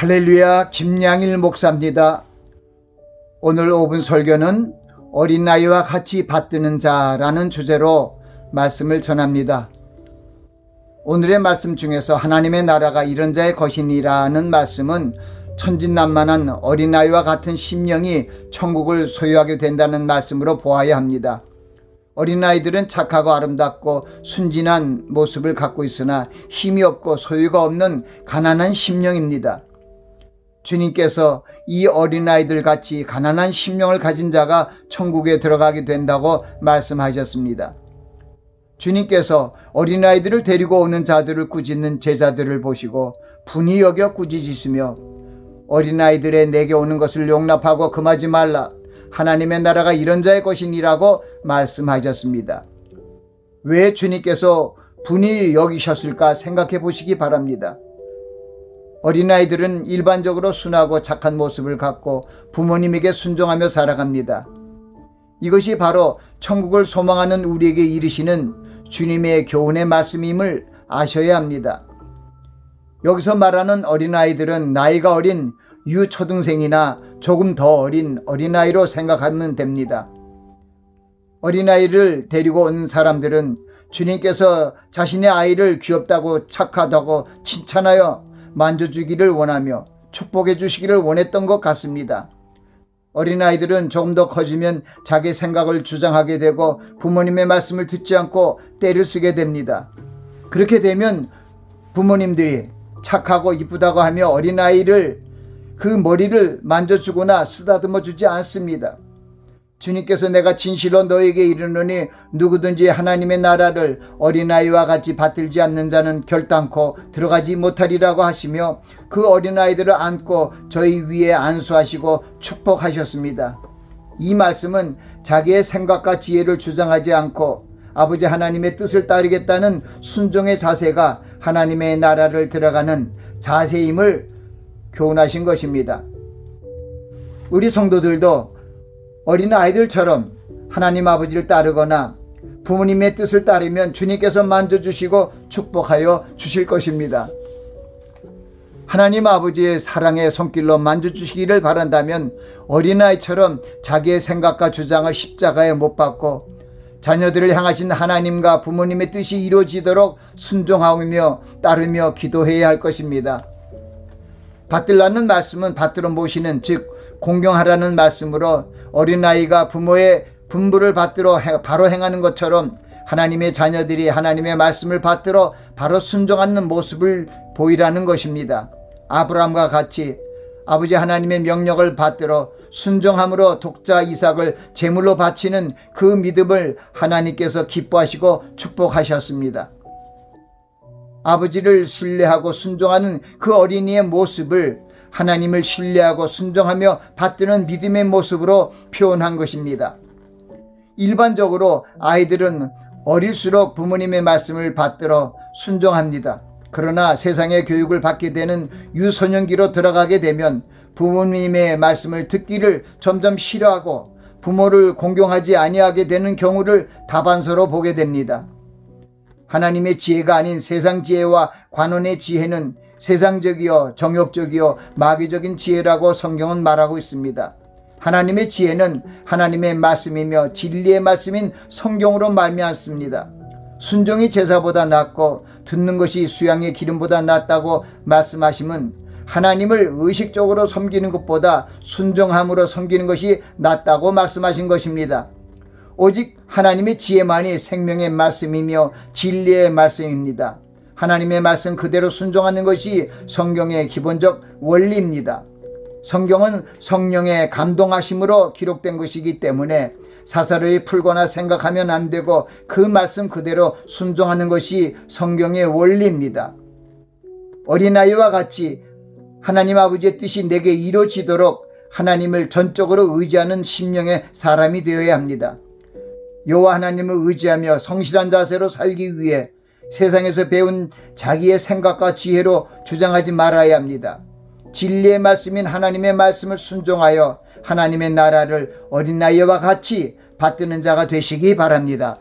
할렐루야, 김양일 목사입니다. 오늘 5분 설교는 어린아이와 같이 받드는 자라는 주제로 말씀을 전합니다. 오늘의 말씀 중에서 하나님의 나라가 이런 자의 것이니라는 말씀은 천진난만한 어린아이와 같은 심령이 천국을 소유하게 된다는 말씀으로 보아야 합니다. 어린아이들은 착하고 아름답고 순진한 모습을 갖고 있으나 힘이 없고 소유가 없는 가난한 심령입니다. 주님께서 이 어린아이들 같이 가난한 심령을 가진 자가 천국에 들어가게 된다고 말씀하셨습니다. 주님께서 어린아이들을 데리고 오는 자들을 꾸짖는 제자들을 보시고 분이 여겨 꾸짖으시며 어린아이들의 내게 오는 것을 용납하고 금하지 말라. 하나님의 나라가 이런 자의 것이니라고 말씀하셨습니다. 왜 주님께서 분이 여기셨을까 생각해 보시기 바랍니다. 어린아이들은 일반적으로 순하고 착한 모습을 갖고 부모님에게 순종하며 살아갑니다. 이것이 바로 천국을 소망하는 우리에게 이르시는 주님의 교훈의 말씀임을 아셔야 합니다. 여기서 말하는 어린아이들은 나이가 어린 유초등생이나 조금 더 어린 어린아이로 생각하면 됩니다. 어린아이를 데리고 온 사람들은 주님께서 자신의 아이를 귀엽다고 착하다고 칭찬하여 만져주기를 원하며 축복해 주시기를 원했던 것 같습니다. 어린아이들은 조금 더 커지면 자기 생각을 주장하게 되고 부모님의 말씀을 듣지 않고 떼를 쓰게 됩니다. 그렇게 되면 부모님들이 착하고 이쁘다고 하며 어린아이를 그 머리를 만져주거나 쓰다듬어 주지 않습니다. 주님께서 내가 진실로 너에게 이르노니 누구든지 하나님의 나라를 어린아이와 같이 받들지 않는 자는 결단코 들어가지 못하리라고 하시며 그 어린아이들을 안고 저희 위에 안수하시고 축복하셨습니다. 이 말씀은 자기의 생각과 지혜를 주장하지 않고 아버지 하나님의 뜻을 따르겠다는 순종의 자세가 하나님의 나라를 들어가는 자세임을 교훈하신 것입니다. 우리 성도들도 어린 아이들처럼 하나님 아버지를 따르거나 부모님의 뜻을 따르면 주님께서 만져주시고 축복하여 주실 것입니다. 하나님 아버지의 사랑의 손길로 만져주시기를 바란다면 어린아이처럼 자기의 생각과 주장을 십자가에 못 박고 자녀들을 향하신 하나님과 부모님의 뜻이 이루어지도록 순종하며 따르며 기도해야 할 것입니다. 받들라는 말씀은 받들어 모시는 즉 공경하라는 말씀으로 어린아이가 부모의 분부를 받들어 바로 행하는 것처럼 하나님의 자녀들이 하나님의 말씀을 받들어 바로 순종하는 모습을 보이라는 것입니다. 아브라함과 같이 아버지 하나님의 명령을 받들어 순종함으로 독자 이삭을 제물로 바치는 그 믿음을 하나님께서 기뻐하시고 축복하셨습니다. 아버지를 신뢰하고 순종하는 그 어린이의 모습을 하나님을 신뢰하고 순종하며 받드는 믿음의 모습으로 표현한 것입니다. 일반적으로 아이들은 어릴수록 부모님의 말씀을 받들어 순종합니다. 그러나 세상의 교육을 받게 되는 유소년기로 들어가게 되면 부모님의 말씀을 듣기를 점점 싫어하고 부모를 공경하지 아니하게 되는 경우를 다반사로 보게 됩니다. 하나님의 지혜가 아닌 세상 지혜와 관원의 지혜는 세상적이요 정욕적이요 마귀적인 지혜라고 성경은 말하고 있습니다. 하나님의 지혜는 하나님의 말씀이며 진리의 말씀인 성경으로 말미암습니다. 순종이 제사보다 낫고 듣는 것이 수양의 기름보다 낫다고 말씀하심은 하나님을 의식적으로 섬기는 것보다 순종함으로 섬기는 것이 낫다고 말씀하신 것입니다. 오직 하나님의 지혜만이 생명의 말씀이며 진리의 말씀입니다. 하나님의 말씀 그대로 순종하는 것이 성경의 기본적 원리입니다. 성경은 성령의 감동하심으로 기록된 것이기 때문에 사사로이 풀거나 생각하면 안 되고 그 말씀 그대로 순종하는 것이 성경의 원리입니다. 어린아이와 같이 하나님 아버지의 뜻이 내게 이루어지도록 하나님을 전적으로 의지하는 심령의 사람이 되어야 합니다. 여호와 하나님을 의지하며 성실한 자세로 살기 위해 세상에서 배운 자기의 생각과 지혜로 주장하지 말아야 합니다. 진리의 말씀인 하나님의 말씀을 순종하여 하나님의 나라를 어린아이와 같이 받드는 자가 되시기 바랍니다.